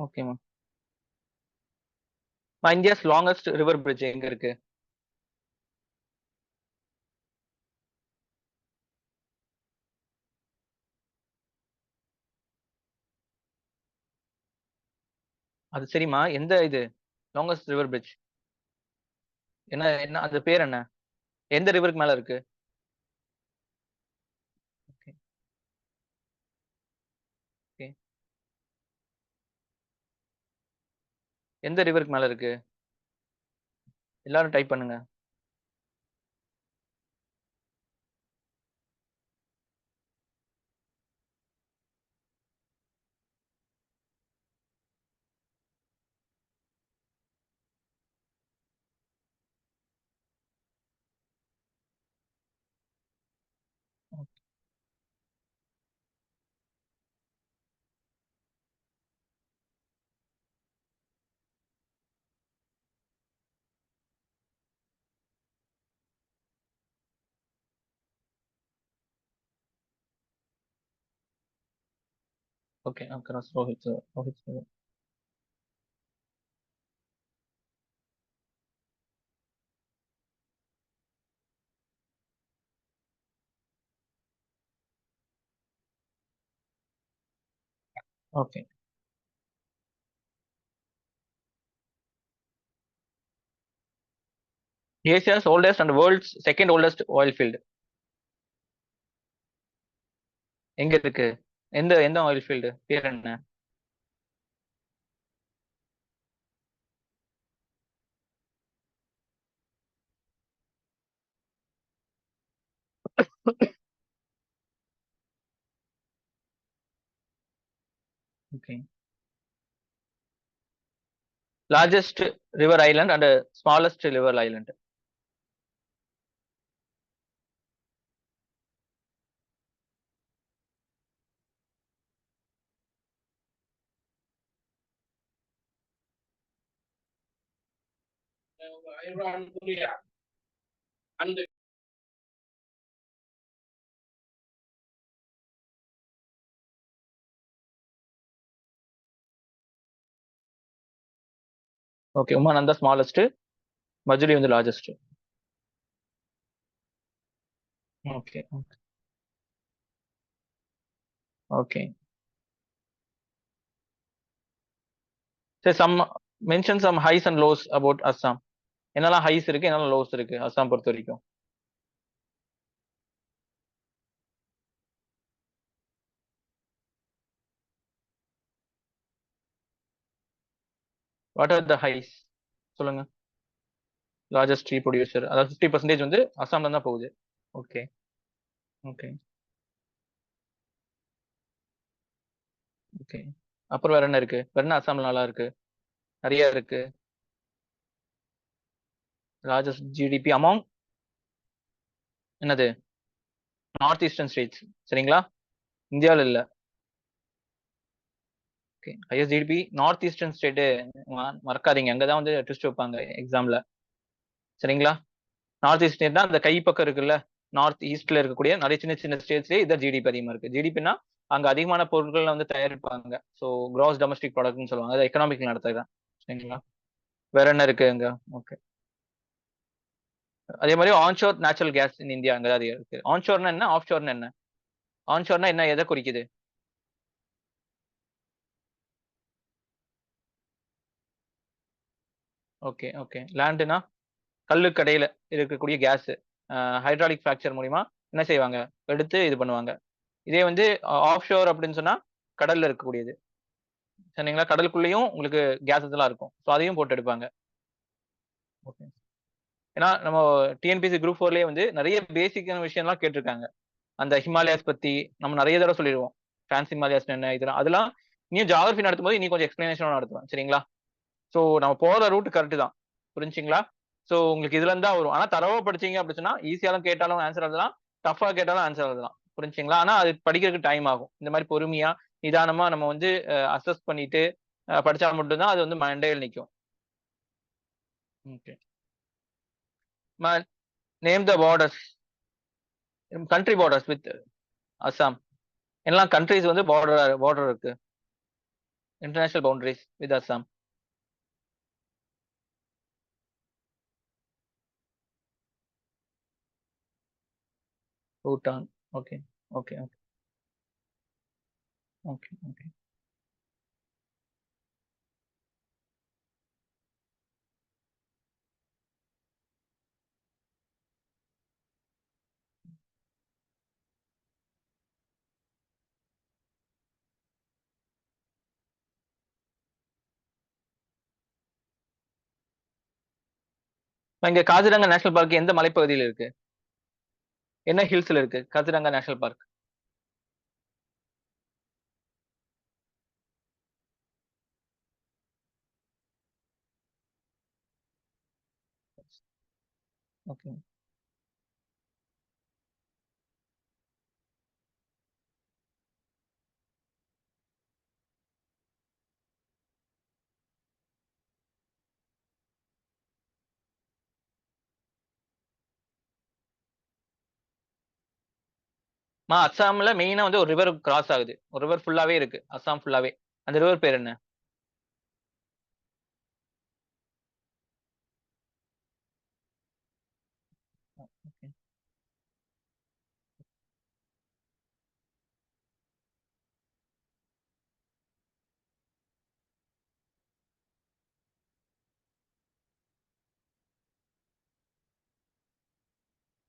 ஓகேம்மா. India's longest river bridge எங்க இருக்கு? அது சரிம்மா, எந்த இது லாங்கஸ்ட் ரிவர் பிரிட்ஜ்? என்ன என்ன அது பேர் என்ன? எந்த ரிவருக்கு மேல இருக்கு? ஓகே. ஓகே. எந்த ரிவருக்கு மேல இருக்கு? எல்லாரும் டைப் பண்ணுங்க. Okay. Cross Rohit Rohit. Okay. Asia's oldest and world's second oldest oil field எங்க இருக்கு? எந்த எந்த ஆயில் ஃபீல்டு பேர் என்ன? Okay. Largest river island and smallest river island. Okay. Umananda smallest, Majuli வந்து லார்ஜஸ்ட். ஓகே. ஓகே. சரி, mention some highs and lows about Assam. என்னெல்லாம் highs இருக்கு, என்னெல்லாம் லோஸ் இருக்கு அஸ்ஸாம் பொறுத்த வரைக்கும்? வாட் ஆர் த ஹைஸ் சொல்லுங்க. லார்ஜஸ்ட் ட்ரீ ப்ரொடியூசர், அதாவது 50% வந்து அஸ்ஸாம்ல தான் போகுது. ஓகே. ஓகே. ஓகே. அப்புறம் வேற என்ன இருக்கு? வேற என்ன அஸ்ஸாம்ல நல்லா இருக்கு? நிறைய இருக்கு. லார்ஜஸ்ட் ஜிடிபி அமாங் என்னது? North eastern states. சரிங்களா? இந்தியாவில் இல்ல. Okay. Highest GDP north eastern state. மறக்காதீங்க, அங்கதான் வந்து ட்விஸ்ட் வைப்பாங்க எக்ஸாம்ல. சரிங்களா? நார்த் ஈஸ்ட் தான் அந்த கை பக்கம் இருக்குல்ல, நார்த் ஈஸ்ட்ல இருக்கக்கூடிய நிறைய சின்ன சின்ன ஸ்டேட்ஸ்லயே இதான் ஜிடிபி அதிகமா இருக்கு. ஜிடிபினா அங்க அதிகமான பொருட்கள் வந்து தயாரிப்பாங்க. ஸோ கிராஸ் டொமஸ்டிக் ப்ராடக்ட்னு சொல்லுவாங்க. அது எக்கனாமிக் நடத்துறதுதான். சரிங்களா? வேற என்ன இருக்கு அங்க? ஓகே. அதே மாதிரி onshore natural gas in India அங்க தான் இருக்கு. ஆன்ஷோர்னா என்ன, ஆஃப் ஷோர்னா என்ன? ஆன்ஷோர்னா என்ன, எதை குறிக்குது? ஓகே. ஓகே. லேண்டுனா கல்லுக்கடையில இருக்கக்கூடிய கேஸ் ஹைட்ராலிக் ஃபிராக்சர் மூலியமா என்ன செய்வாங்க, எடுத்து இது பண்ணுவாங்க. இதே வந்து ஆஃப் ஷோர் அப்படின்னு சொன்னா கடல்ல இருக்கக்கூடியது. சரிங்களா? கடலுக்குள்ளேயும் உங்களுக்கு கேஸஸ் எல்லாம் இருக்கும். ஸோ அதையும் போட்டு எடுப்பாங்க. ஓகே. ஏன்னா நம்ம டிஎன்பிஎஸ்சி குரூப் 4லயே வந்து நிறைய பேசிக்கான விஷயம்லாம் கேட்டிருக்காங்க. அந்த ஹிமாலயாஸ் பத்தி நம்ம நிறைய தடவை சொல்லிடுவோம். டிரான்ஸ் ஹிமாலயாஸ் என்ன இதெல்லாம் அதெல்லாம் இன்னும் ஜியாகிரபி நடத்தும் போது இன்னும் கொஞ்சம் எக்ஸ்பிளனேஷன் நடத்துவேன். சரிங்களா? ஸோ நம்ம போற ரூட் கரெக்ட் தான். புரிஞ்சுங்களா? ஸோ உங்களுக்கு இதுல இருந்தா வரும். ஆனா தரவா படிச்சீங்க அப்படி சொன்னா ஈஸியாலும் கேட்டாலும் ஆன்சர் எழுதலாம், டஃபா கேட்டாலும் ஆன்சர் எழுதலாம். புரிஞ்சுங்களா? ஆனா அது படிக்கிறதுக்கு டைம் ஆகும். இந்த மாதிரி பொறுமையா நிதானமா நம்ம வந்து அசஸ் பண்ணிட்டு படிச்சா மட்டும்தான் அது வந்து மண்டையில் நிக்கும். Okay. Name the borders, country borders with Assam. எல்லாம் கண்ட்ரிஸ் வந்து பார்டர் பார்டர் இருக்கு. international boundaries with Assam? Bhutan. Okay. Okay. Okay. Okay. Okay. இங்க காசிரங்கா நேஷனல் பார்க் எந்த மலைப்பகுதியில இருக்கு? என்ன ஹில்ஸ்ல இருக்கு காசிரங்கா நேஷனல் பார்க்? ஓகே. அஸ்ஸாம்ல மெயினா வந்து ஒரு ரிவர் கிராஸ் ஆகுது. ஒரு ரிவர் ஃபுல்லாவே இருக்கு. அஸ்ஸாம் ஃபுல்லாவே. அந்த ரிவர் பேர் என்ன? ஓகே.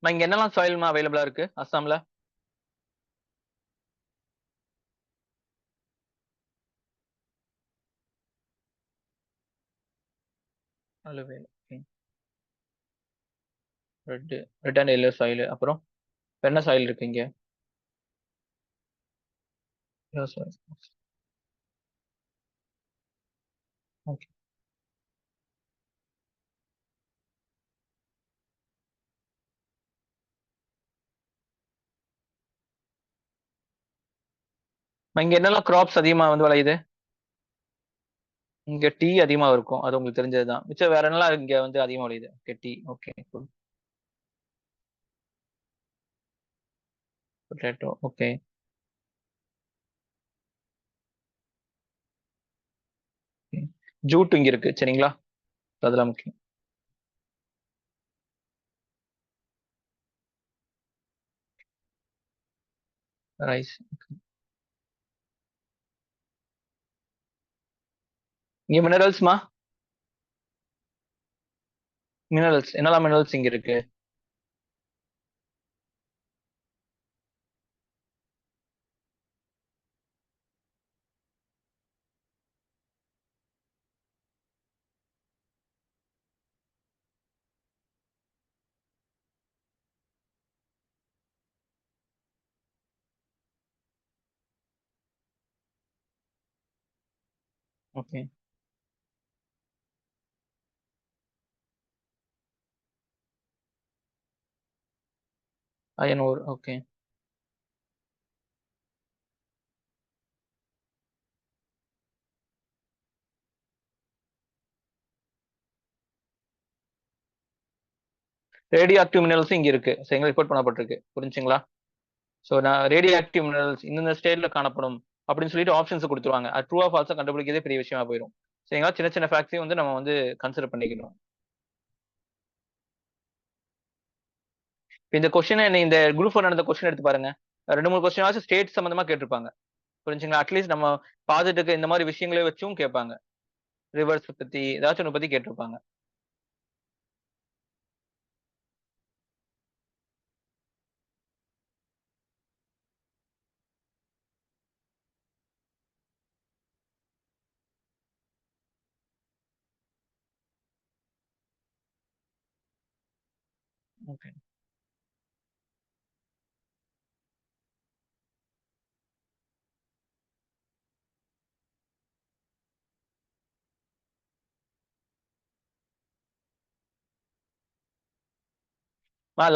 இங்க என்னலாம் சாயில்மா அவைலபிளா இருக்கு அஸ்ஸாம்ல? Alluvial. Okay. Red red and yellow soil. அப்புறம் என்ன சாயில் இருக்கு இங்க? Yellow soil. ஓகே. இங்க என்னலாம் கிராப்ஸ் அதிகமா வந்து விளையுது? இங்க டீ அதிகமா இருக்கும். அது உங்களுக்கு தெரிஞ்சதுதான். மிச்சம் வேற என்னலாம் இங்க வந்து அதிகமா விளையுது? Okay, tea. Okay. Good. Potato. Okay. Jute இங்க இருக்கு. சரிங்களா? அதெல்லாம் முக்கியம். ரைஸ். இங்க மினரல்ஸ்மா? மினரல்ஸ். என்னலாம் மினரல்ஸ் இங்க இருக்கு? Okay. Iron ore. Okay. Radioactive minerals இங்க இருக்கு. சரிங்களா? ரிப்போர்ட் பண்ணப்பட்டிருக்கு. புரிஞ்சுங்களா? சோ நான் ரேடியோ ஆக்டிவ் மினரல்ஸ் இந்த ஸ்டேட்ல காணப்படும் அப்படின்னு சொல்லிட்டு ஆப்ஷன்ஸ் கொடுத்துருவாங்க. அது ட்ரூ ஆஃப் ஃபால்ஸா கண்டுபிடிக்கிறதே பெரிய விஷயமா போயிடும். சரிங்களா? சின்ன சின்ன ஃபேக்ட்ஸையும் வந்து நம்ம வந்து கன்சிடர் பண்ணிக்கணும். இப்ப இந்த கொஸ்டின் இந்த குரூப் நடந்த கொஸ்டின் எடுத்து பாருங்க. 2, 3 கொஸ்டின் ஸ்டேட் சம்பந்தமா கேட்டிருப்பாங்க. புரிஞ்சுங்களா? அட்லீஸ்ட் நம்ம பாத்துட்டு இந்த மாதிரி விஷயங்களை வச்சும் கேட்பாங்க. ரிவர்ஸ் பத்தி ஏதாச்சும் ஒண்ணு பத்தி கேட்டிருப்பாங்க. Okay.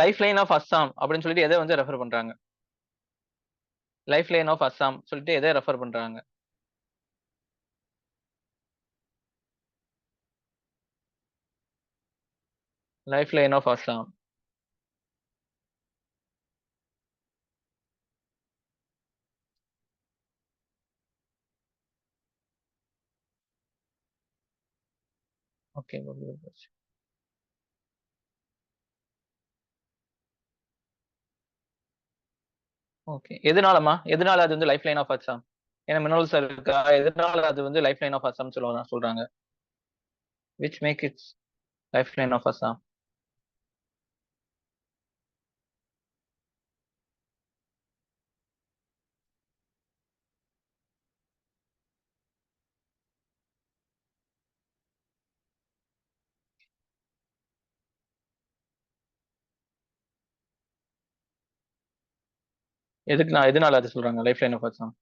Life line of Assam அப்படின்னு சொல்லிட்டு எதை வந்து ரெஃபர் பண்றாங்க? லைஃப் லைன் ஆஃப் அஸ்ஸாம் சொல்லிட்டு எதை ரெஃபர் பண்றாங்க? Life line of Assam. Okay. Okay. எதனாலம்மா? எதனால அது வந்து லைஃப் லைன் ஆஃப் அஸ்ஸாம்? ஏன்னா மினரல்ஸ் இருக்கா? எதனால அது வந்து லைஃப் லைன் ஆஃப் அஸ்ஸாம்ன்னு சொல்றாங்க? Which make its life line of Assam? எதனால அது சொல்றாங்க? Life line of Assam.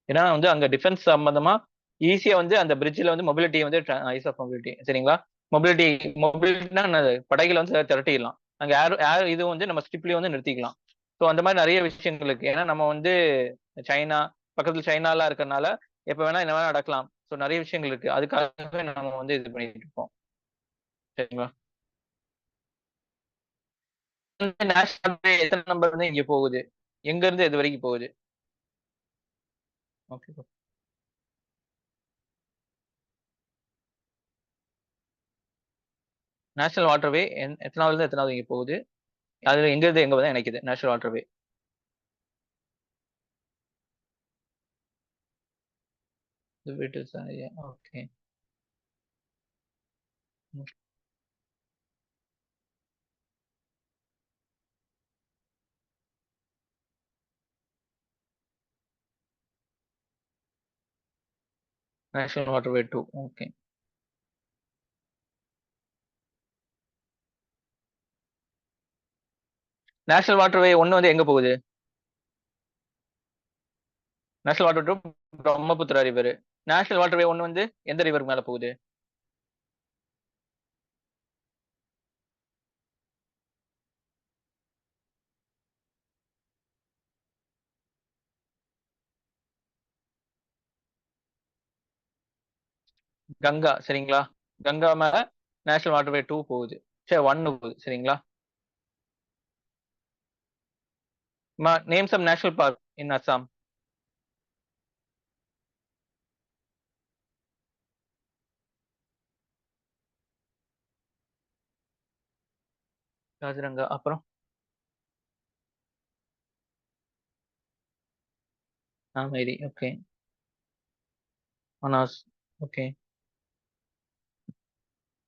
ஏன்னா வந்து அங்க டிஃபென்ஸ் சம்பந்தமா ஈஸியா வந்து அந்த பிரிட்ஜ்ல வந்து மொபிலிட்டி வந்து ஐஸ் ஆஃப் மொபிலிட்டி சரிங்களா? மொபிலிட்டி மொபிலிட்டினா என்னது? படைகளை வந்து திரட்டிடலாம். அங்க ஏர் ஏர் இது வந்து நம்ம ஸ்டிப்லயே வந்து நிறுத்திக்கலாம். ஸோ அந்த மாதிரி நிறைய விஷயங்கள் இருக்கு. ஏன்னா நம்ம வந்து சைனா பக்கத்துல சைனாலாம் இருக்கறனால எப்ப வேணா என்ன வேணா நடக்கலாம். ஸோ நிறைய விஷயங்கள் இருக்கு. அதுக்காகவே நம்ம வந்து இது பண்ணிட்டு இருக்கோம். சரிங்களா? நேஷனல் எத்தனை நம்பர் வந்து இங்க போகுது? எங்க இருந்து எது வரைக்கும் போகுது? ஓகே. நேஷனல் வாட்டர்வே எத்தனாவது இருந்து எத்தனாவது இங்க போகுது? அது எங்க இருந்து எங்க வந்து இணைக்குது national waterway? Diabetes area. Okay. National waterway 2. Okay. National waterway 1 வந்து எங்க போகுது? National water 2 Brahmaputra river. National waterway 1 வந்து எந்த ரிவர் மேல போகுது? கங்கா சரிங்களா? கங்கா மேல நேஷனல் வாட்டர்வே 2 போகுது. சரி 1 போகுது சரிங்களா? Name some national park in Assam. Kaziranga அப்புறம் Nameri. Okay. Manas. Okay.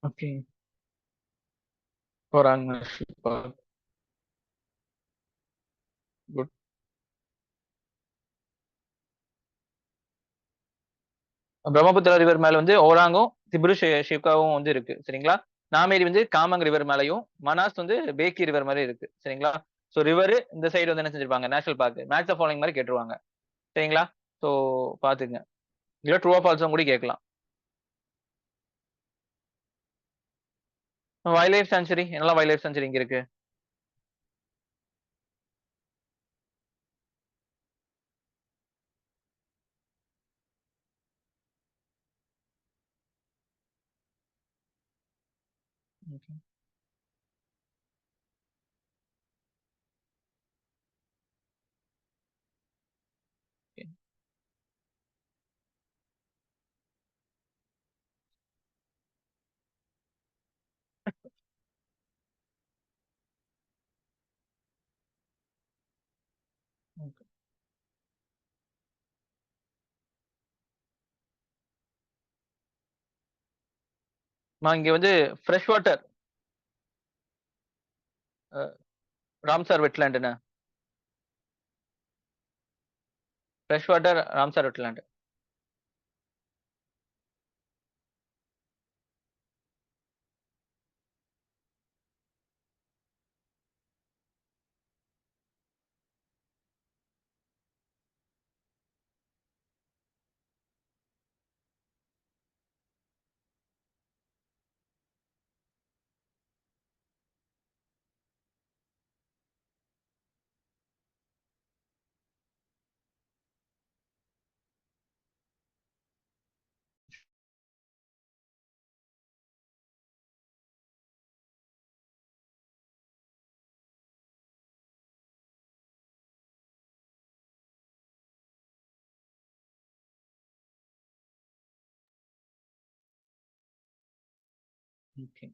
Okay. கோராங் national park. Good. Brahmaputra river மேல வந்து ஓராங்கும் திப்ரு ஷிவ்காவும் வந்து இருக்கு சரிங்களா? நாமேரி வந்து காமங் ரிவர் மேலயும் மனாஸ் வந்து பேக்கி ரிவர் மாதிரி இருக்கு சரிங்களா? ஸோ ரிவர் இந்த சைடு வந்து என்ன செஞ்சிருப்பாங்க national park match of following மாதிரி கேட்டுருவாங்க சரிங்களா? ஸோ பாத்துங்க. இல்ல ட்ரூ ஆஃப் ஃபால்ஸும் கூட கேட்கலாம். வைல்ட் லைஃப் சான்ச்சுரி என்னெல்லாம் வைல்ட் லைஃப் சான்ச்சுரி இங்க இருக்கு? Okay. Okay. நான் இங்க வந்து ஃப்ரெஷ் வாட்டர் ராம்சார் வெட்லேண்டுன்னு fresh water Ramsar wetland. Okay.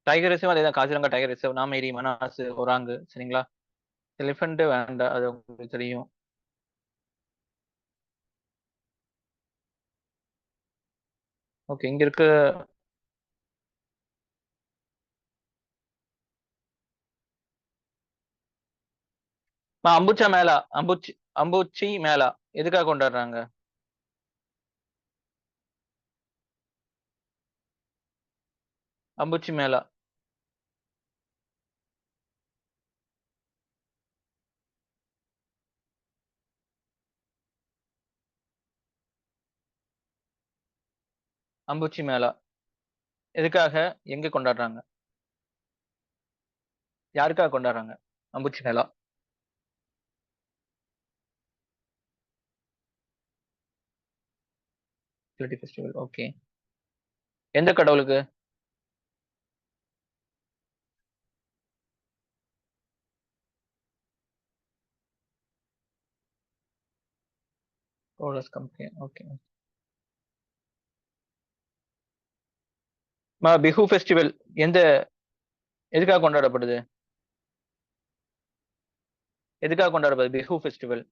Tiger reserve அதேதான். Kaziranga tiger reserve, Nameri, Manas, Orang. சரிங்களா? எலிஃபண்ட் வேண்டாம், அது உங்களுக்கு தெரியும். ஓகே. இங்க இருக்க அம்புச்சா மேளா, அம்புச்சி மேளா எதுக்காக கொண்டாடுறாங்க? அம்புச்சி மேளா. அம்புச்சி மேளா எதுக்காக, எங்க கொண்டாடுறாங்க? யாருக்காக கொண்டாடுறாங்க Ambubachi Mela? Fertility festival. Okay. எந்த கடவுளுக்கு? Chorus company. Okay. Bihu festival எந்த எதுக்காக கொண்டாடப்படுது? எதுக்காக கொண்டாடப்படுது Bihu festival?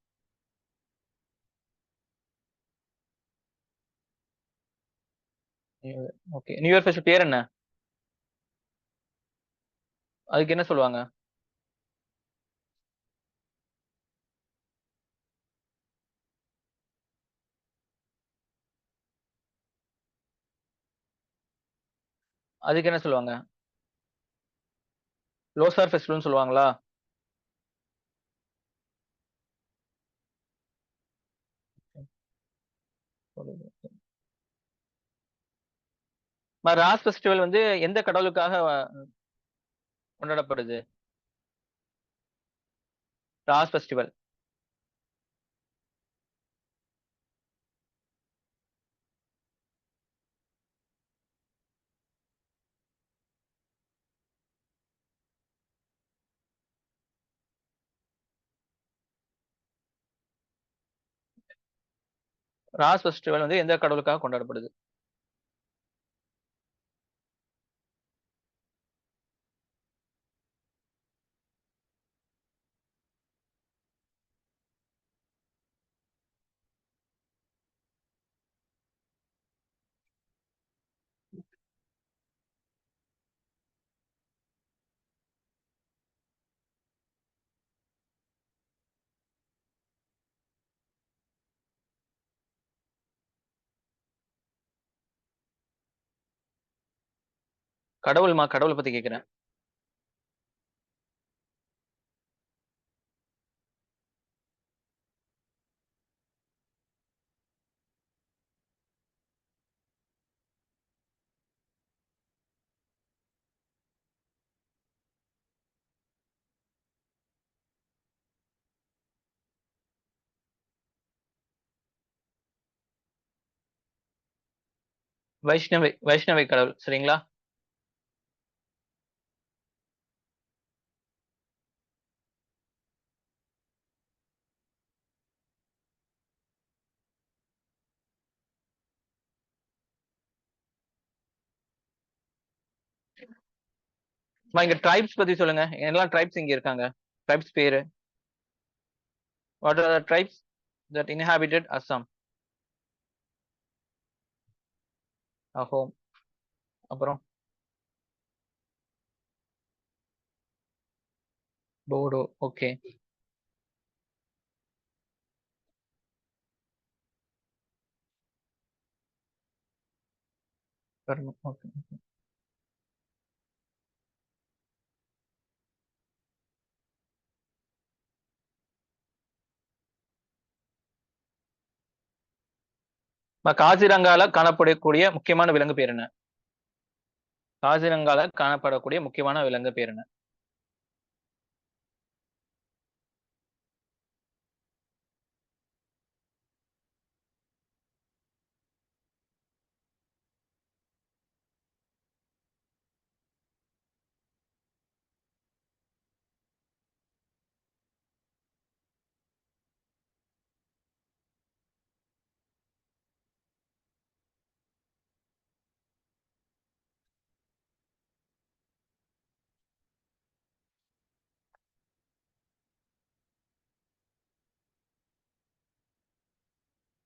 Okay. New year festival பேர் என்ன? அதுக்கு என்ன சொல்லுவாங்க? அதுக்கு என்ன சொல்லுவாங்க? லோசார் ஃபெஸ்டிவல்னு சொல்லுவாங்களா? ராஸ் ஃபெஸ்டிவல் வந்து எந்த கடவுளுக்காக கொண்டாடப்படுது? ராஸ் ஃபெஸ்டிவல். ராஸ் ஃபெஸ்டிவல் வந்து எந்த கடவுளுக்காக கொண்டாடப்படுது? கடவுள பத்தி கேக்குறேன். வைஷ்ணவை கடவுள். சரிங்களா? இங்க ட்ரைப்ஸ் பத்தி சொல்லுங்க. என்னெல்லாம் ட்ரைப்ஸ் இங்க இருக்காங்க? ட்ரைப்ஸ் பேரு. What are the tribes that inhabited Assam? Ahom. அப்புறம் போடோ. ஓகே. ஓகே. காசிரங்கால காணப்படக்கூடிய முக்கியமான விலங்கு பேர் என்ன? காசிரங்கால காணப்படக்கூடிய முக்கியமான விலங்கு பேர் என்ன?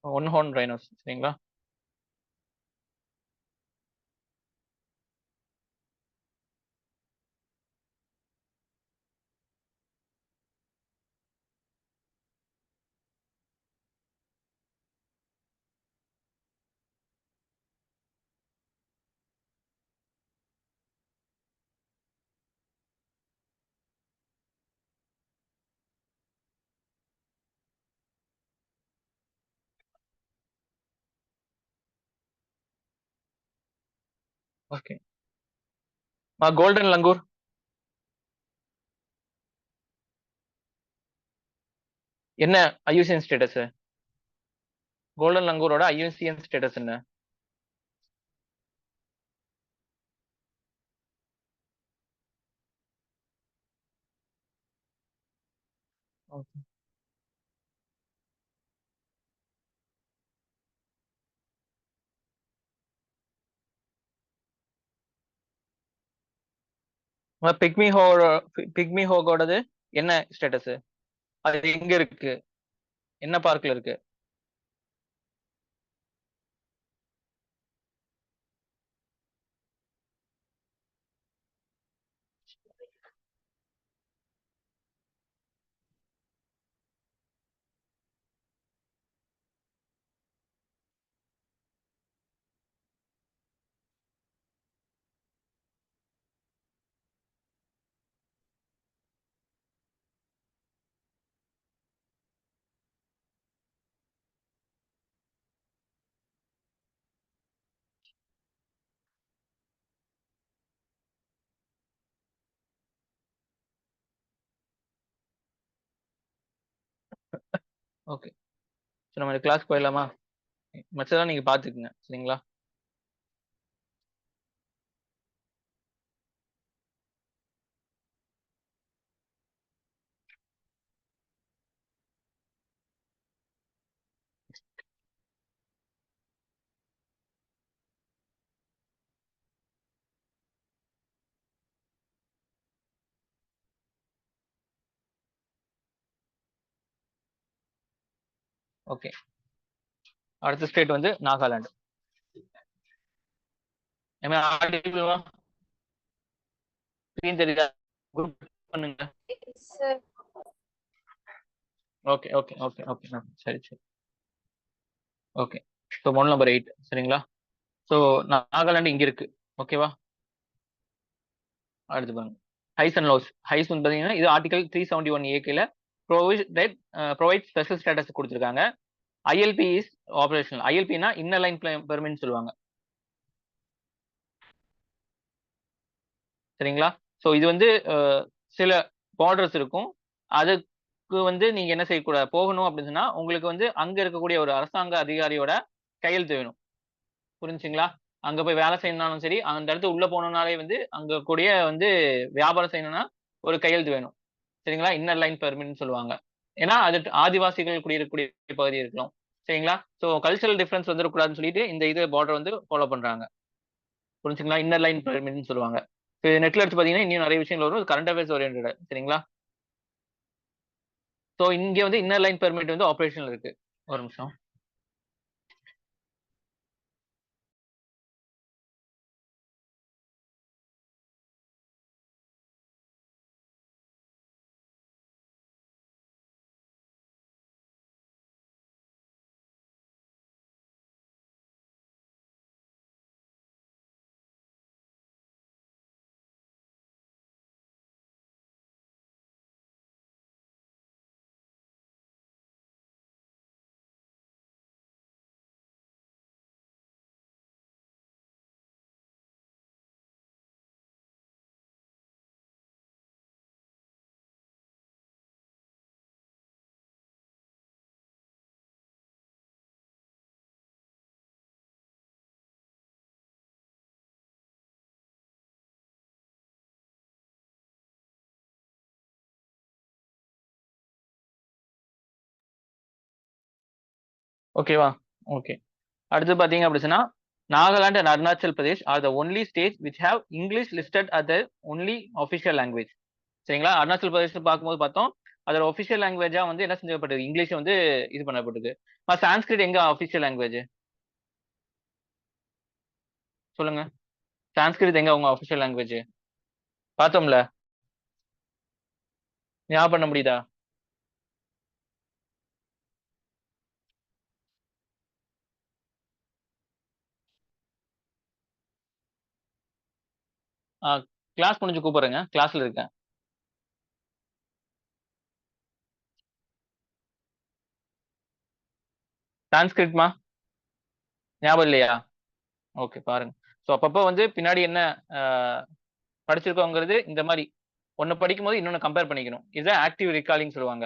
One horn rhinos. சரிங்களா? ஓகே. Golden langur. என்ன ஐயூசிஎன் ஸ்டேட்டஸ்? கோல்டன் லங்கூரோட ஐயூசிஎன் ஸ்டேட்டஸ் என்ன? ஓகே. பிக்மி ஹோ, பிக்மி ஹோகோடது என்ன ஸ்டேட்டஸ்? அது எங்க இருக்கு? என்ன பார்க்ல இருக்கு? ஓகே. நம்ம கிளாஸ் போயிடலாமா? மற்றதெல்லாம் நீங்க பாத்துக்குங்க. சரிங்களா? ஓகே. அடுத்த ஸ்டேட் வந்து நாகாலாந்து. ஆடிபிளா? ஸ்கிரீன் தெரியுதா? குரூப் பண்ணுங்க. Okay okay okay okay. சரி சரி. ஓகே. So mole number 8. சரிங்களா? ஸோ நாகாலாந்து இங்க இருக்கு. ஓகேவா? அடுத்து பாருங்க. Highs and lows. ஹைஸ் வந்து பாத்தீங்கன்னா இது ஆர்டிகல் 371A கீழ ப்ரொவைட் ஸ்பெஷல் ஸ்டேட்டஸ் கொடுத்துருக்காங்க. ILP is operational. ஐஎல்பினா இன்னர் லைன் பெர்மிட்னு சொல்லுவாங்க. சரிங்களா? ஸோ இது வந்து சில பார்டர்ஸ் இருக்கும். அதுக்கு வந்து நீங்க என்ன செய்யக்கூடாது, போகணும் அப்படின்னு சொன்னா உங்களுக்கு வந்து அங்க இருக்கக்கூடிய ஒரு அரசாங்க அதிகாரியோட கையெழுத்து வேணும். புரிஞ்சுங்களா? அங்க போய் வேலை செய்யணும்னாலும் சரி, அந்த இடத்துக்கு உள்ள போகணும்னாலே வந்து அங்க கூடிய வந்து வியாபாரம் செய்யணும்னா ஒரு கையெழுத்து வேணும். சரிங்களா? இன்னர் லைன் பெர்மிட்னு சொல்லுவாங்க. ஏன்னா அது ஆதிவாசிகள் குடியிருக்கக்கூடிய பகுதி இருக்கலாம். சரிங்களா? ஸோ கல்ச்சரல் டிஃபரன்ஸ் வந்துடக்கூடாதுன்னு சொல்லிட்டு இந்த இது பார்டர் வந்து ஃபாலோ பண்றாங்க. புரிஞ்சுங்களா? இன்னர் லைன் பெர்மிட்னு சொல்லுவாங்க. நெட்ல எடுத்து பாத்தீங்கன்னா இன்னும் நிறைய விஷயங்கள் வரும். Current affairs oriented. சரிங்களா? ஸோ இங்க வந்து இன்னர் லைன் பெர்மிட் வந்து ஆபரேஷனல் இருக்கு. ஒரு நிமிஷம். ஓகேவா? ஓகே. அடுத்து பாத்தீங்க அப்படி சொன்னா Nagaland and Arunachal Pradesh R the only state which have English listed at the only official language. சரிங்களா? அருணாச்சல் பிரதேஷ் பார்க்கும்போது பார்த்தோம் அதோட ஒபிஷியல் லாங்குவேஜா வந்து என்ன செஞ்சப்பட்டிருக்கு, இங்கிலீஷ் வந்து இது பண்ணப்பட்டிருக்கு. சான்ஸ்கிரிட் எங்க அபிஷியல் லாங்குவேஜ் சொல்லுங்க. சான்ஸ்கிரிட் எங்க உங்க அபிஷியல் லாங்குவேஜ் பார்த்தோம்ல, ஞாபகம் பண்ண முடியுதா? கிளாஸ் முடிஞ்சு கூப்பிடுறேங்க, கிளாஸ்ல இருக்கேன். சான்ஸ்கிரிட்மா ஞாபகம் இல்லையா? ஓகே பாருங்க. ஸோ அப்பப்போ வந்து பின்னாடி என்ன படிச்சிருக்கோங்கிறது இந்த மாதிரி ஒன்னு படிக்கும் போது இன்னொன்னு கம்பேர் பண்ணிக்கணும். இதை ஆக்டிவ் ரீகாலிங் சொல்லுவாங்க.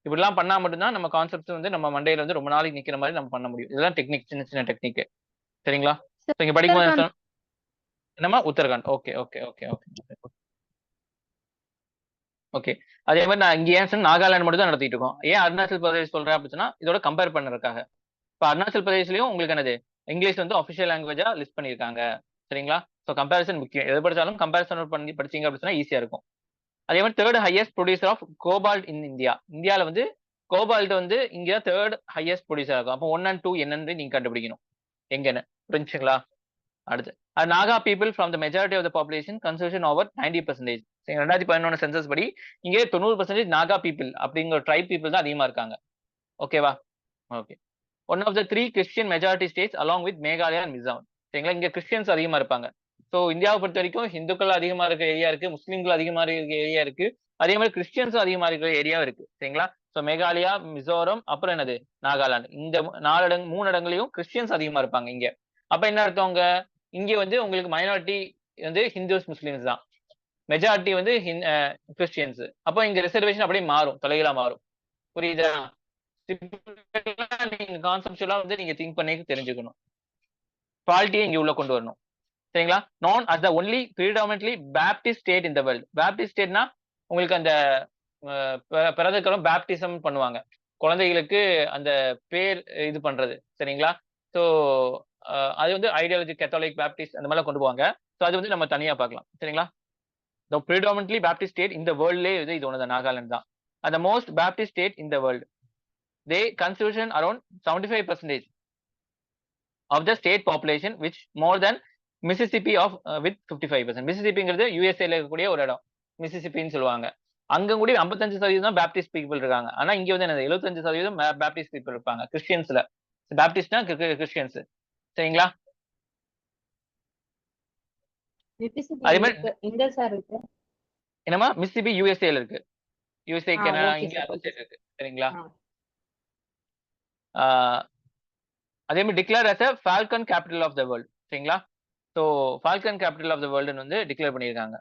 இப்படிலாம் பண்ணா மட்டும்தான் நம்ம கான்செப்ட் வந்து நம்ம மண்டையில வந்து ரொம்ப நாளைக்கு நிக்கிற மாதிரி நம்ம பண்ண முடியும். இதெல்லாம் டெக்னிக், சின்ன சின்ன டெக்னிக். சரிங்களா? இங்க படிக்கும்போது உத்தரகாண்ட். என்னமா Uttarakhand. Okay okay okay okay okay. அதே மாதிரி நான் இங்க ஏன் நாகாலாந்து மட்டும் தான் நடத்திட்டு இருக்கோம். ஏன் அருணாச்சல் பிரதேஷ் சொல்றேன் அப்படின்னா இதோட கம்பேர் பண்றதுக்காக. இப்ப அருணாச்சல் பிரதேஷ்லயும் உங்களுக்கு என்னது இங்கிலீஷ் வந்து அபிஷியல் லாங்குவேஜா லிஸ்ட் பண்ணிருக்காங்க. சரிங்களா? ஸோ கம்பேரிசன் முக்கியம். எது படிச்சாலும் கம்பேரிசன் பண்ணி படிச்சீங்க அப்படின்னா ஈஸியா இருக்கும். அதே மாதிரி third highest producer of cobalt in India. இந்தியால வந்து கோபால்ட் வந்து இங்க தேர்ட் ஹையஸ்ட் ப்ரொடியூசர் இருக்கும். அப்போ 1 and 2 என்னன்னு நீங்க கண்டுபிடிக்கணும் எங்கன்னு. புரிஞ்சுங்களா? அடுத்து Naga people from the majority of the population conservation over 90%. 2011 census படி இங்கே 90% நாகா பீப்புள் அப்படிங்கிற ட்ரைப் பீப்புள் தான் அதிகமா இருக்காங்க. ஓகேவா? Okay. One of the 3 Christian majority states along with Meghalaya and Mizoram. சரிங்களா? இங்க கிறிஸ்டியன்ஸ் அதிகமா இருப்பாங்க. ஸோ இந்தியாவை பொறுத்த வரைக்கும் ஹிந்துக்கள் அதிகமா இருக்க ஏரியா இருக்கு, முஸ்லீம்கள் அதிகமா இருக்க ஏரியா இருக்கு, அதே மாதிரி கிறிஸ்டியன்ஸும் அதிகமா இருக்கிற ஏரியாவும் இருக்கு. சரிங்களா? ஸோ மேகாலயா, மிசோரம், அப்புறம் என்னது நாகாலாந்து, இந்த 3 இடங்களையும் கிறிஸ்டியன்ஸ் அதிகமா இருப்பாங்க இங்க. அப்ப என்ன அர்த்தவங்க இங்க வந்து உங்களுக்கு மைனாரிட்டி வந்து ஹிந்துஸ் முஸ்லிம்ஸ் தான், மெஜாரிட்டி வந்து கிறிஸ்டியன்ஸ். அப்போ இங்க ரிசர்வேஷன் அப்படியே மாறும், தலைகளா மாறும். புரியுதா? நீங்க கான்செப்டுவலா வந்து நீங்க திங்க் பண்ணி தெரிஞ்சுக்கணும். குவாலிட்டியை இங்க உள்ள கொண்டு வரணும். சரிங்களா? known as the only predominantly Baptist state in the world. Baptist stateனா உங்களுக்கு அந்த பிறந்ததுக்கப்புறம் பேப்டிசம் பண்ணுவாங்க. குழந்தைகளுக்கு அந்த பேர் இது பண்றது. சரிங்களா? ஸோ அது வந்து ஐடியாலஜி கேத்தாலிக் பேப்டிஸ்ட் அந்த மாதிரிலாம் கொண்டு போவாங்க. ஸோ அது வந்து நம்ம தனியா பார்க்கலாம். சரிங்களா? the predominantly Baptist state in the worldலே இது ஒன்று தான், நாகாலாந்து தான். and the most Baptist state in the world. they constitution around 75% of the state population which more than Mississippi of with 55%. மிசிசிபிங்கிறது யூஎஸ்ஏல இருக்கக்கூடிய ஒரு இடம், மிசிசிபின்னு சொல்லுவாங்க. அங்க கூட 55% தான் பேப்டிஸ்ட் பீப்புள் இருக்காங்க. ஆனா இங்க வந்து என்ன 75% பேப்டிஸ்ட் பீப்புள் இருப்பாங்க கிறிஸ்டியன்ஸ்ல. பேப்டிஸ்ட்னா கிறிஸ்டியன்ஸ். சரிங்களா? மிசிசிப்பி அதே மாதிரி எங்க சார் இருக்கு? என்னமா மிசிசிபி யூஎஸ்ஏல இருக்கு. யூஎஸ்ஏ, கனடா, ஓகே இங்க சார், அந்த ஓகே சைடு சார். இருக்கு. சரிங்களா? அதே மாதிரி declare as a falcon capital of the world. சரிங்களா? So falcon capital of the வேர்ல்டுன்னு வந்து டிக்ளேர் பண்ணியிருக்காங்க.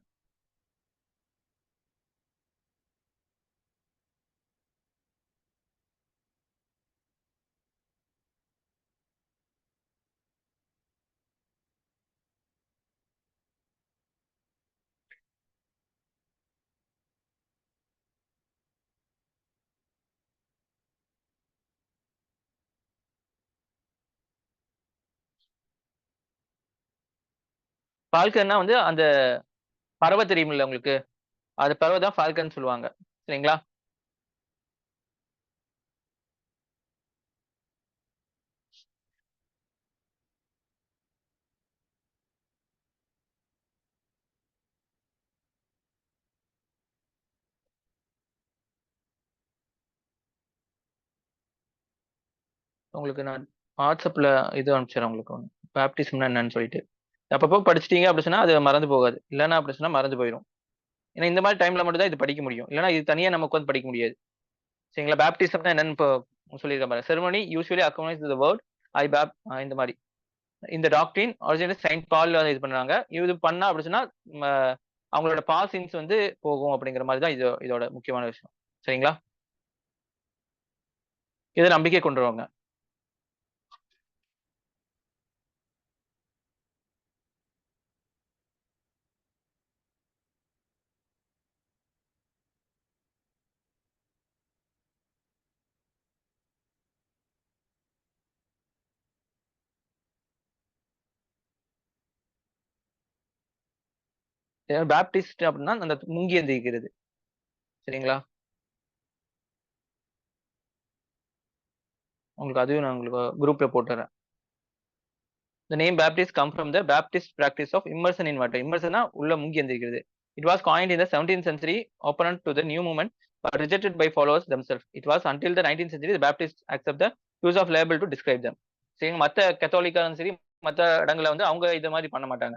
ஃபால்கன்னா வந்து அந்த பறவை தெரியுமில்ல உங்களுக்கு, அது பறவை தான் ஃபால்கன் சொல்லுவாங்க. சரிங்களா? உங்களுக்கு நான் வாட்ஸ்அப்ல இது அனுப்பிச்சிடறேன் உங்களுக்கு ஒன்று, பேப்டிசம்னா என்னன்னு சொல்லிட்டு. அப்பப்போ படிச்சிட்டீங்க அப்படி சொன்னா அது மறந்து போகாது. இல்லைன்னா அப்படி சொன்னா மறந்து போயிடும். ஏன்னா இந்த மாதிரி டைம்ல மட்டும் தான் இது படிக்க முடியும். இல்லைன்னா இது தனியா நமக்கு வந்து படிக்க முடியாது. சரிங்களா? பேப்டிசம்னா என்னன்னு இப்போ சொல்லியிருக்க பாருங்க. Ceremony usually accompanies the word I பேப், இந்த மாதிரி இந்த டாக்டரின் ஒரிஜினல் செயின்ட் பால் இது பண்றாங்க. இது பண்ணா அப்படி சொன்னா அவங்களோட பாசிங்ஸ் வந்து போகும் அப்படிங்கிற மாதிரி தான் இதோட முக்கியமான விஷயம். சரிங்களா? இதை நம்பிக்கை கொண்டு வருவாங்க. பேப்டிஸ்ட் அப்படின்னா அந்த முங்கி எந்திரிக்கிறது. சரிங்களா? உங்களுக்கு அதையும் நான் உங்களுக்கு குரூப்ல போட்டுறேன். The name Baptist come from the Baptist practice of immersion in water. Immersion உள்ள முங்கி எந்திரிக்கிறது. It was coined in the 17th century, opponent to the new movement, but rejected by followers themselves. It was until the 19th century the Baptists accept the use of label to describe them. சரி, மத்த கத்தோலிக்காரும் சரி மத்த இடங்களை வந்து அவங்க இது மாதிரி பண்ண மாட்டாங்க.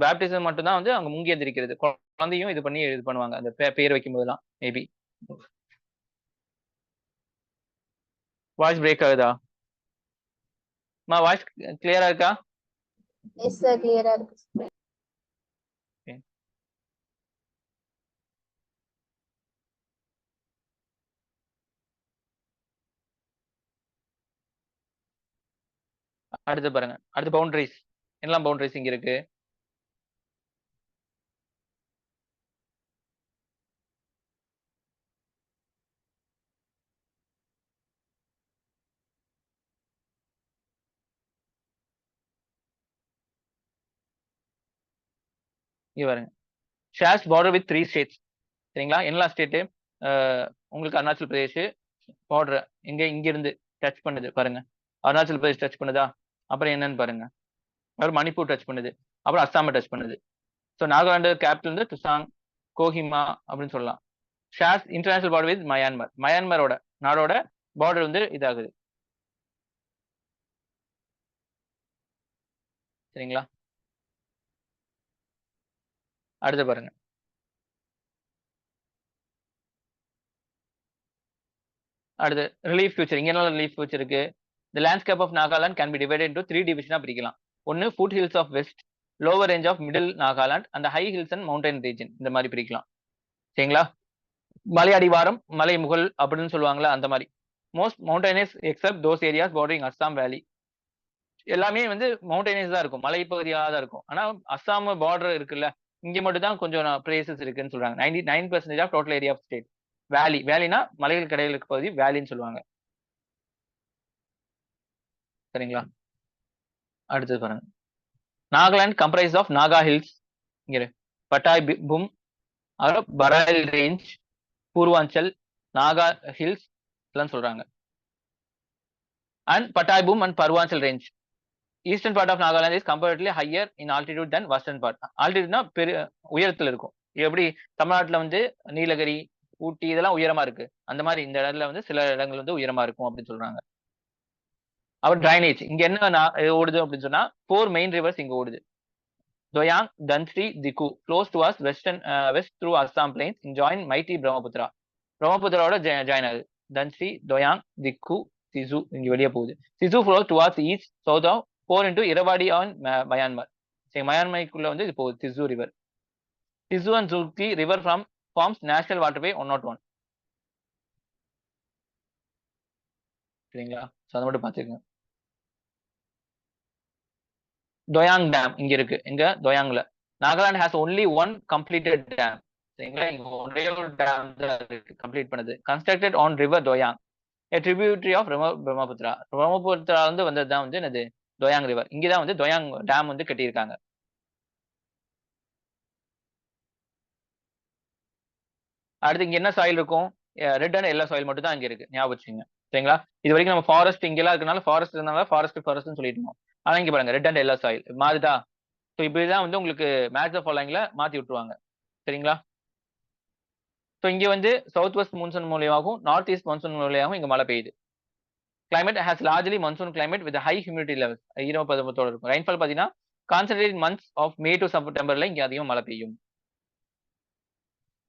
பேப்டிசம் மட்டும் தான் வந்து அவங்க முங்கி எந்திரிக்கிறது. குழந்தையும் இது பண்ணி இது பண்ணுவாங்க அந்த பேர் வைக்கும் போதெல்லாம். மேபி வாய்ஸ் பிரேக் ஆகுதா? வாய்ஸ் கிளியரா இருக்கா? எஸ் சார், கிளியரா இருக்கு. அடுத்து பாருங்க, அடுத்து பவுண்டரிஸ். என்னெல்லாம் பவுண்டரிஸ் இங்க இருக்கு? இங்க பாருங்க, ஷேர்ஸ் பார்டர் வித் 3 ஸ்டேட்ஸ். சரிங்களா? என்ன ஸ்டேட்டு? உங்களுக்கு அருணாச்சல் பிரதேஷ் பார்டர் இங்க இருந்து டச் பண்ணுது பாருங்க. அருணாச்சல் பிரதேஷ் டச் பண்ணுதா? அப்புறம் என்னன்னு பாருங்க, அப்புறம் மணிப்பூர் டச் பண்ணுது, அப்புறம் அஸ்ஸாமை டச் பண்ணுது. ஸோ நாகாலாந்து கேபிட்டல் வந்து டுசாங், கோஹிமா அப்படின்னு சொல்லலாம். Shares international border with Myanmar. மயான்மரோட நாடோட பார்டர் வந்து இதாகுது. சரிங்களா? அடுத்து பாருங்க, அடுத்து ரிலீஃப் ஃபியூச்சர். இங்க என்ன ரிலீஃப் ஃபியூச்சர் இருக்கு? The landscape of Nagaland can be divided into 3 divisions பிரிக்கலாம். ஒன்னு foothills of west, lower range of middle Nagaland and high hills and mountain region. இந்த மாதிரி பிரிக்கலாம். சரிங்களா? மலை அடிவாரம், மலை முகல் அப்படின்னு சொல்லுவாங்களா, அந்த மாதிரி. Most mountainous accept those areas bordering Assam வேலி. எல்லாமே வந்து மவுண்டனஸ் தான் இருக்கும், மலை பகுதியாக தான் இருக்கும். ஆனா அஸ்ஸாம் பார்டர் இருக்குல்ல, இங்க மட்டும் தான் கொஞ்சம் பிளேசஸ் இருக்குன்னு சொல்றாங்க. 99% of total area of state. Valley, வேலினா மலைகள் கடையில் இருக்க பகுதி வேலின்னு சொல்லுவாங்க. சரிங்களா? அடுத்தது பாருங்க, Nagaland comprises of Naga hills, இங்க பட்டாய் பூம், அப்புறம் பராயில் ரேஞ்ச், பூர்வாஞ்சல், நாகா ஹில்ஸ் எல்லாம் சொல்றாங்க. And Patkai Bum and Purvanchal range. Eastern part of Nagaland is comparatively higher in altitude then western part. ஆல்டிடியூட்னா உயரத்துல இருக்கும். எப்படி தமிழ்நாட்டுல வந்து நீலகிரி, ஊட்டி இதெல்லாம் உயரமா இருக்கு, அந்த மாதிரி இந்த இடத்துல வந்து சில இடங்கள் வந்து உயரமா இருக்கும் அப்படின்னு சொல்றாங்க. அவர் டிரைனேஜ் இங்க என்ன ஓடுது அப்படின்னு சொன்னா 4 மெயின் ரிவர்ஸ் இங்க ஓடுது. Doyang, Dhansi, Diku flows towards west through Assam plains and join mighty Brahmaputra. பிரம்மபுத்திராவோட ஜாயின் ஆகுது. தன்சி, டொயாங், திக்கு, சிசு இங்க வெளியே போகுது. சிசு flows towards east south of pour into Irrawaddy on மயான்மர். சரி, மயான்மருக்குள்ள வந்து இது போகுது சிசு ரிவர். சிசு அண்ட் ஜுல்கி ரிவர் forms national waterway 101. சரிங்களா? அதை மட்டும் பார்த்துக்கோங்க. டொயாங் டேம் இங்க இருக்கு. எங்க? டொயாங்ல. Nagaland has only one completed dam. சரிங்களா? இங்க ஒரே ஒரு டேம் தான் இருக்கு கம்ப்ளீட் பண்ணது. Constructed on river Doyang, a tributary of Brahmaputra. Brahmaputra வந்து வந்ததுதான் வந்து என்னது? டொயாங் ரிவர். இங்கதான் வந்து டொயாங் டேம் வந்து கட்டியிருக்காங்க. அடுத்து இங்க என்ன சாயில் இருக்கும்? ரெட் அண்ட் எல்லோ சாயில் மட்டும் தான் இங்க இருக்கு, ஞாபகம் வச்சுங்க. சரிங்களா? இது வரைக்கும் நம்ம ஃபாரஸ்ட் இங்கெல்லாம் இருக்கனால ஃபாரஸ்ட் இருந்தாலும் ஃபாரஸ்ட் சொல்லிட்டு. ஆனா இங்க பாருங்க, ரெட் அண்ட் எல்லோ சாயில் மாறுதா? ஸோ இப்படிதான் வந்து உங்களுக்கு மேட்ச் ஆஃப் ஃபாலோயிங்ல மாத்தி விட்டுருவாங்க. சரிங்களா? ஸோ இங்க வந்து சவுத் வெஸ்ட் மான்சூன் மூலியமாகவும் நார்த் ஈஸ்ட் மான்சூன் மூலியமாகவும் இங்க மழை பெய்யுது. Climate has largely monsoon climate with high humidity level. ஈரப்பதத்தோட இருக்கும். ரெயின்ஃபால் பாத்தீங்கன்னா concentrate months of May to செப்டம்பர்ல இங்க அதிகம் மழை பெய்யும்.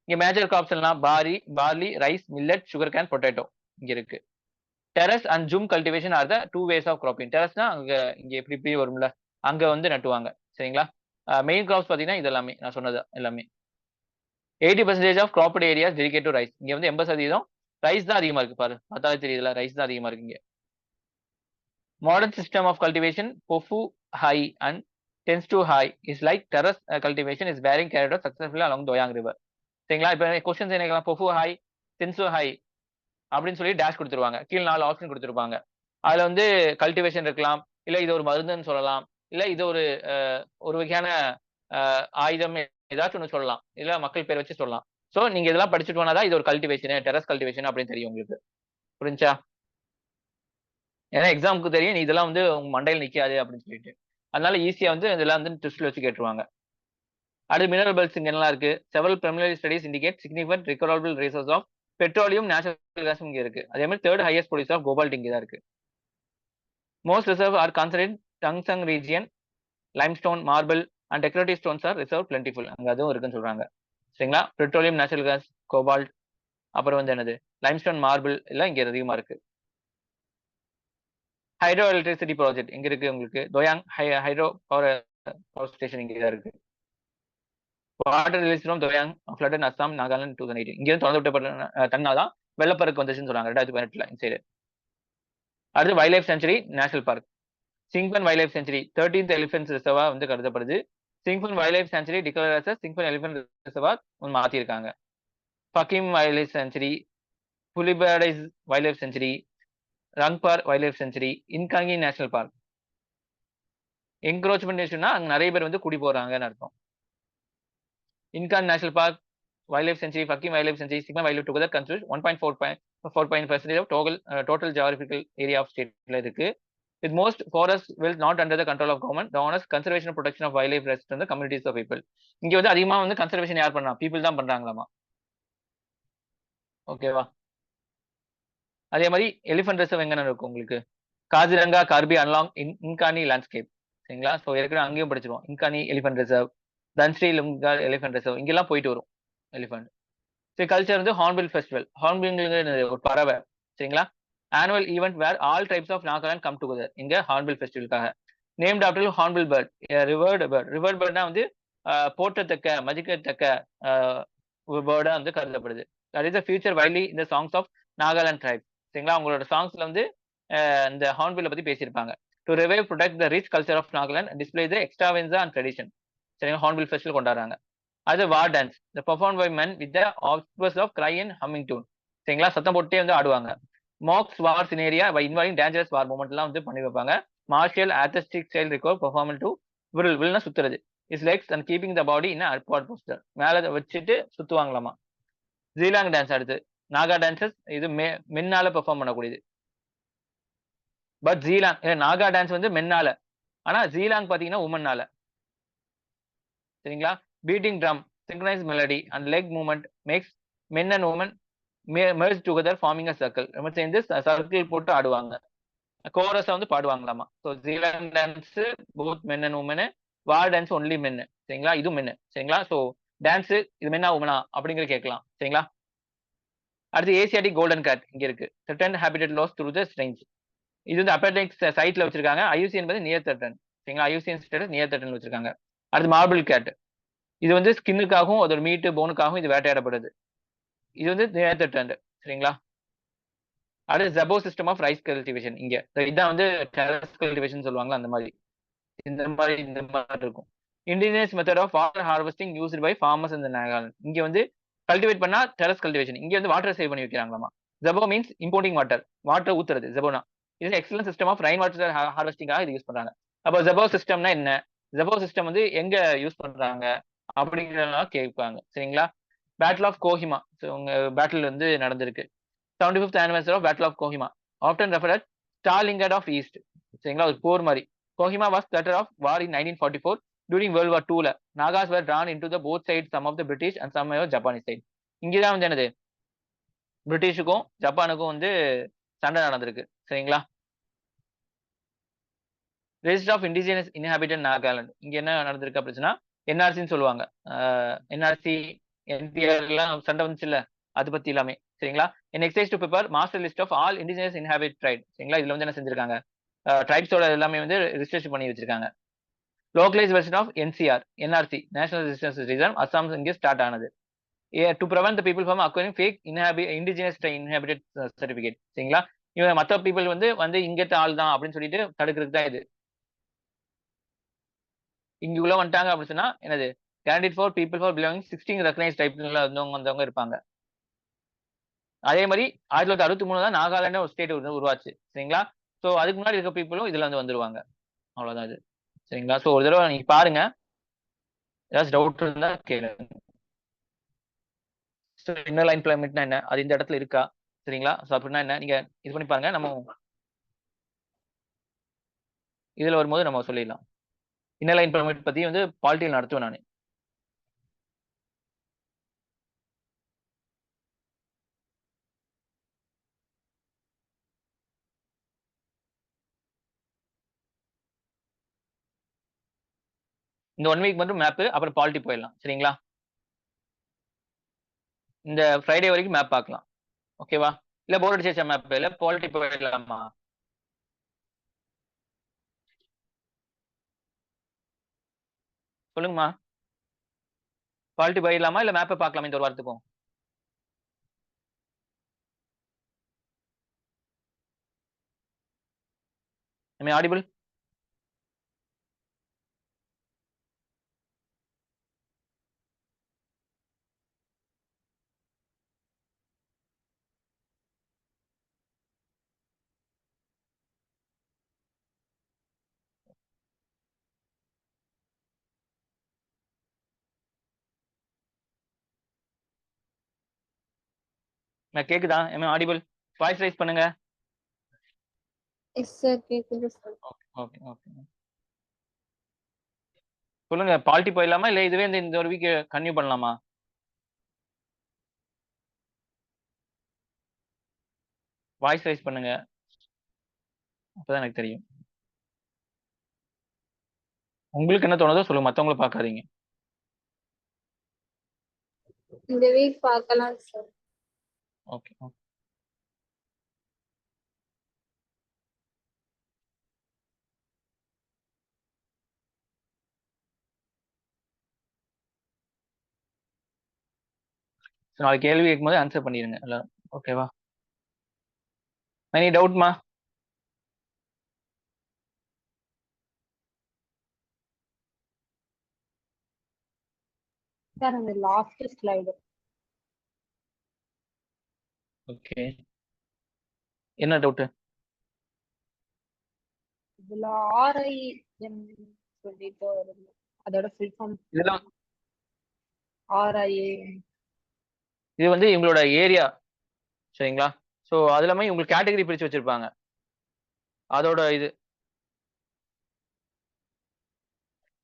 இங்க மேஜர் கிராப்ஸ் எல்லாம் barley, rice, millet, sugar cane, potato இங்க இருக்கு. Terrace and jhum cultivation are the 2 ways of cropping. டெரஸ்னா அங்க இங்க இப்படி வரும்ல, அங்க வந்து நட்டுவாங்க. சரிங்களா? மெயின் கிராப்ஸ் பாத்தீங்கன்னா இது எல்லாமே நான் சொன்னது எல்லாமே. 80% of cropped areas dedicate to rice. இங்க வந்து 80% ரைஸ் தான் அதிகமா இருக்கு. பாரு, பார்த்தாலே தெரியுதுல, ரைஸ் தான் அதிகமா இருக்கு இங்க. மாடர்ன் சிஸ்டம் ஆஃப் கல்டிவேஷன் பொஃபு high and dense to high is like terrace cultivation is பேரிங் carried out successfully along Doyang river. சரிங்களா? இப்போ கொஸ்டின்ஸ் என்ன கேட்கலாம்? பொஃபு ஹை, டென்சு ஹை அப்படின்னு சொல்லி டேஷ் கொடுத்துருவாங்க. கீழே 4 ஆப்ஷன் கொடுத்துருப்பாங்க. அதுல வந்து கல்டிவேஷன் இருக்கலாம், இல்ல இது ஒரு மருந்துன்னு சொல்லலாம், இல்ல இது ஒரு வகையான ஆயுதம் ஏதாச்சும் ஒன்று சொல்லலாம், இல்ல மக்கள் பேர் வச்சு சொல்லலாம். சோ நீங்க இதெல்லாம் படிச்சுட்டு போனாதான் இது ஒரு கல்டிவேஷன், டெரஸ் கல்டிவேஷன் அப்படின்னு தெரியும் உங்களுக்கு. புரிஞ்சா? ஏன்னா எக்ஸாமுக்கு தெரியும் இதெல்லாம் வந்து உங்க மண்டையில் நிக்காது அப்படின்னு சொல்லிட்டு. அதனால ஈஸியா வந்து இதெல்லாம் வந்து ட்விஸ்ட்ல வச்சு கேட்டுருவாங்க. அடுத்து மினரல் பெல்ஸ் இங்க என்னலாம் இருக்கு? Several preliminary studies indicate significant recoverable resources of petroleum, natural gas இங்க இருக்கு. அதே மாதிரி third highest producer of cobalt இங்க தான் இருக்கு. Most reserve are concentrate tungsten region, limestone, marble and decorative stones are reserve plentiful. அங்க அதுவும் இருக்குன்னு சொல்றாங்க. சரிங்களா? பெட்ரோலியம், நேச்சுரல் கேஸ், கோபால்ட், அப்புறம் வந்து என்னது லைம்ஸ்டோன், மார்பிள் எல்லாம் இங்க அதிகமா இருக்கு. ஹைட்ரோ எலக்ட்ரிசிட்டி ப்ராஜெக்ட் எங்க இருக்கு உங்களுக்கு? தோயாங் ஹைட்ரோ பவர் ஸ்டேஷன் இங்க தான் இருக்கு. வாட்டர் ரிலீஸ் ஃப்ரம் தோயாங் ஃப்ளட் இன் அஸ்ஸாம், நாகாலாந்து 2018. இங்க இருந்து திறந்து விட்டப்பட்ட தண்ணால் தான் வெள்ளப்பெருக்கு வந்துச்சுன்னு சொல்றாங்க 2018 இந்த சைடு. அடுத்து wild life sanctuary national park. Singphan wild life sanctuary 13th elephants ரிசர்வா வந்து கருதப்படுது. Singphan wild life sanctuary declare as Singphan elephant ரிசர்வா மாத்திருக்காங்க. Fakim wild life sanctuary, Puliebadze wild life sanctuary, Rangapahar wild life sanctuary, Intanki national park. Encroachment இஷ்யூனா அங்க நிறைய பேர் வந்து குடி போறாங்கன்னு அர்த்தம். Intanki national park, wild life sanctuary, Fakim wild life sanctuary, சிக்மா wild life together constitute 1.4% of total geographical area of ஸ்டேட்ல இருக்கு. With most forests will not under the control of government, the owners conservation and protection of wildlife rests on the communities of people. இங்க வந்து அதிகமா வந்து conservation யார் பண்றா? People தான் பண்றாங்களாமா. ஓகேவா? அதே மாதிரி எலிஃபென்ட் ரிசர்வ் எங்க இருக்கும் உங்களுக்கு? காசிரங்கா, கார்பி அன்லாங், இன்கானி லேண்ட்ஸ்கேப். சரிங்களா? ஸோ ஏற்கனவே அங்கேயும் படிச்சிருவோம். Intanki elephant reserve, Dhansiri Lungding elephant reserve இங்கெல்லாம் போயிட்டு வரும் எலிஃபென்ட். சரி, கல்ச்சர் வந்து ஹார்ன்பில் ஃபெஸ்டிவல். ஹார்ன்பில் ஒரு பறவை. சரிங்களா? Annual event where all types of Nagaland come together. இங்க ஹார்ன்பில் ஃபெஸ்டிவலுக்காக. Named after hornbill bird, revered bird. Revered பேர்ட்னா வந்து போற்றத்தக்க, மதிக்கத்தக்க பேர்டா வந்து கருதப்படுது. தட் இஸ் ஃபியூச்சர் வைலி இந்த சாங்ஸ் ஆஃப் நாகாலாந்து ட்ரைப். சரிங்களா? உங்களோட சாங்ஸ்ல வந்து இந்த ஹார்ன்பில்லை பத்தி பேசியிருப்பாங்க. To revive protect the rich culture of Nagaland, display the extravaganza and tradition. சரிங்களா? ஹார்ன்பில் ஃபெஸ்டிவல் கொண்டாடுறாங்க. அது war dance, the perform by men with the ஆஃப்ஸ்பர்ஸ் of cry and humming tune. சரிங்களா? சத்தம் போட்டே வந்து ஆடுவாங்க. Mocks war scenario by involving dangerous war movement எல்லாம் வந்து பண்ணி வைப்பாங்க. Martial artistic style record performance to வில்னா சுத்துறது. Is legs and keeping the body in upward poster. மேல வச்சுட்டு சுத்துவாங்களாமா. ஜீலாங் டான்ஸ் அடுத்து. நாகா டான்சஸ் இது மென்னால பெர்ஃபார்ம் பண்ணக்கூடியது. பட் ஜீலாங் நாகா டான்ஸ் வந்து மென்னால, ஆனா ஜீலாங் பாத்தீங்கன்னா உமன்னால. சரிங்களா? Beating drum, synchronized melody and leg movement makes men and women merge together forming a circle. நம்ம சேர்ந்து சர்க்கிள் போட்டு ஆடுவாங்க. கோரஸா வந்து பாடுவாங்களாமா. So Zeliang dance both men and women, war dance only men. சரிங்களா? இது மென். சரிங்களா? ஸோ டான்ஸ் இது மென்னா உமனா அப்படிங்கிற கேட்கலாம். சரிங்களா? அடுத்து ஏசியாட்டிக் கோல்டன் கேட் இங்க இருக்கு. Threatened habitat loss through the strange. இது வந்து அப்பெண்டிக்ஸ் சைட்ல வச்சிருக்காங்க. ஐயூசி என்பது நியர் த்ரெட்டன். சரிங்களா? ஐயூசியன் ஸ்டேட்டஸ் நியர் த்ரெட்டன் வச்சிருக்காங்க. அடுத்து மார்பிள் கேட். இது வந்து ஸ்கின்னுக்காகவும் அதோட மீட்டு போனுக்காகவும் இது வேட்டையாடப்படுது. இது வந்து நியர் த்ரெட்டன். சரிங்களா? அடுத்து ஜபோ சிஸ்டம் ஆஃப் ரைஸ் கல்டிவேஷன் இங்க. இதான் வந்து டெரஸ் கல்டிவேஷன் சொல்லுவாங்களா அந்த மாதிரி. இந்த மாதிரி இருக்கும். Indigenous method of water harvesting used by farmers இந்த நாகாலாந்து. இங்க வந்து கல்டிவேட் பண்ணா டெரஸ் கல்டிவேஷன். இங்க வந்து வாட்டர் சேவ் பண்ணி வைக்கிறாங்களாமா. ஜபோ மீன்ஸ் இம்போர்ட்டிங் வாட்டர் ஊத்துறது ஜபோனா. இது excellent system of rain water ஹார்வெஸ்டிங்காக இது யூஸ் பண்றாங்க. அப்போ ஜபோ சிஸ்டம்னா என்ன? ஜபோ சிஸ்டம் வந்து எங்க யூஸ் பண்றாங்க அப்படிங்கிறதெல்லாம் கேட்பாங்க. சரிங்களா? பேட்டில் ஆஃப் கோஹிமா உங்க பேட்டில் வந்து நடந்திருக்கு. 75th anniversary of Battle of Kohima, often referred as Stalingrad of East. சரிங்களா? ஒரு போர் மாதிரி. Kohima was theater of war in 1944. During World War II, Nagas were drawn into the both sides, some of the British and some of the Japanese side. இங்கதான் வந்து என்னது பிரிட்டிஷுக்கும் ஜப்பானுக்கும் வந்து சண்டை நடந்திருக்கு. சரிங்களா? ரெஜிஸ்டர் ஆஃப் இண்டிஜினியஸ் இன்ஹாபிட்டன்ட் நாகாலாந்து இங்க என்ன நடந்திருக்கு அப்படின்னா என்ஆர்சின்னு சொல்லுவாங்க. என்ஆர்சி என்பிஆர் எல்லாம் சண்டை வந்துச்சு இல்ல, அது பத்தி எல்லாமே. சரிங்களா? An exercise to prepare master list of all indigenous inhabit tribe. சரிங்களா? இதுல வந்து என்ன செஞ்சிருக்காங்க? ட்ரைப்ஸோட எல்லாமே வந்து ரிஜிஸ்ட்ரேஷன் பண்ணி வச்சிருக்காங்க. Localise version of NCR, NRC national resistance reason, Assam இங்கே ஸ்டார்ட் ஆனது. To prevent the people from acquiring fake indigenous inhabited certificate. சரிங்களா? இவங்க மற்ற பீப்புள் வந்து இங்கத்த ஆள் தான் அப்படின்னு சொல்லிட்டு தடுக்கிறதுக்கு தான் இது. இங்க உள்ள வந்துட்டாங்க அப்படின்னு சொன்னா என்னது candidate for people for belonging 16 recognise டைப்ல வந்தவங்க இருப்பாங்க. அதே மாதிரி 1963 தான் நாகாலாந்து ஒரு ஸ்டேட் உருவாச்சு. சரிங்களா? ஸோ அதுக்கு முன்னாடி இருக்க பீப்புளும் இதுல வந்து வந்துருவாங்க. அவ்வளவுதான் இது. சரிங்களா? ஸோ ஒரு தடவை நீங்க பாருங்க, ஏதாச்சும் டவுட் இருந்தா கேளுங்க. இன்னர் லைன் பிளாய்மெண்ட்னா என்ன, அது இந்த இடத்துல இருக்கா? சரிங்களா? ஸோ அப்படின்னா என்ன நீங்க இது பண்ணி பாருங்க. நம்ம இதுல வரும்போது நம்ம சொல்லிடலாம். இன்னர் லைன் பெர்மிட் பத்தி வந்து பாலிட்டியில் நடத்துவேன் நானு. இந்த 1 வீக் மட்டும் மேப், அப்புறம் பாலிட்டி போயிடலாம். சரிங்களா? இந்த ஃப்ரைடே வரைக்கும் மேப் பார்க்கலாம். ஓகேவா? இல்ல போர் அடிச்சிருச்சா மேப்? இல்ல பாலிட்டி போயிடலாமா? சொல்லுங்கம்மா. பாலிட்டி போயிடலாமா இல்ல மேப்பை பார்க்கலாமா இந்த ஒரு வாரத்துக்கும்? Am I audible? நான் கேக்குதா? Am I audible? Voice raise பண்ணுங்க. எஸ் சார் கேக்குது சார். Okay okay okay. சொல்லுங்க, பாலிட்டி போயிடலாமா இல்ல இதுவே இந்த ஒரு வீக் கன்டினியூ பண்ணலாமா? வாய்ஸ் ரைஸ் பண்ணுங்க. அப்பதான் எனக்கு தெரியும். உங்களுக்கு என்ன தோணுதோ சொல்லுங்க, மத்தவங்கள பார்க்காதீங்க. இந்த வீக் பார்க்கலாம் சார். Okay okay. நாளைக்கு கேள்வி கேட்கும்போது ஆன்சர் பண்ணிடுங்க எல்லாரும். ஓகேவா? எனி டவுட்மா? சார் அந்த லாஸ்ட் ஸ்லைடு. ஓகே. என்ன டவுட்? இதுல RIM சொல்லிட்டு வருது. அதோட ஃபுல் ஃபார்ம் இதெல்லாம் RIA. இது வந்து இவங்களோட ஏரியா. சரிங்களா? சோ அது இல்லாம உங்களுக்கு கேட்டகரி பிரிச்சு வச்சிருப்பாங்க. அதோட இது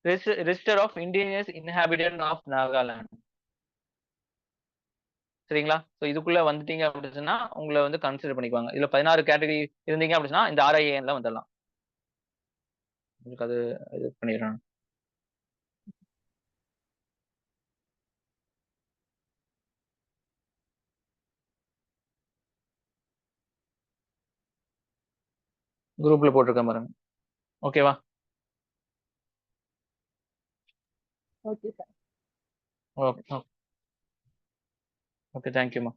register of indigenous inhabitant of Nagaland. சரிங்களா? சோ இதுக்குள்ள வந்துட்டீங்க அப்படின்னு சொன்னா உங்களை வந்து கன்சிடர் பண்ணிக்குவாங்க. இதுல 16 கேட்டகரி இருந்தீங்க அப்படின்னா இந்த RIAன்ல வந்துடலாம். உங்களுக்கு அது இது பண்ணிடுறேன். குரூப்ல போட்டிருக்கேன் பாருங்க. ஓகேவா? Okay sir. Okay okay. தேங்க்யூமா.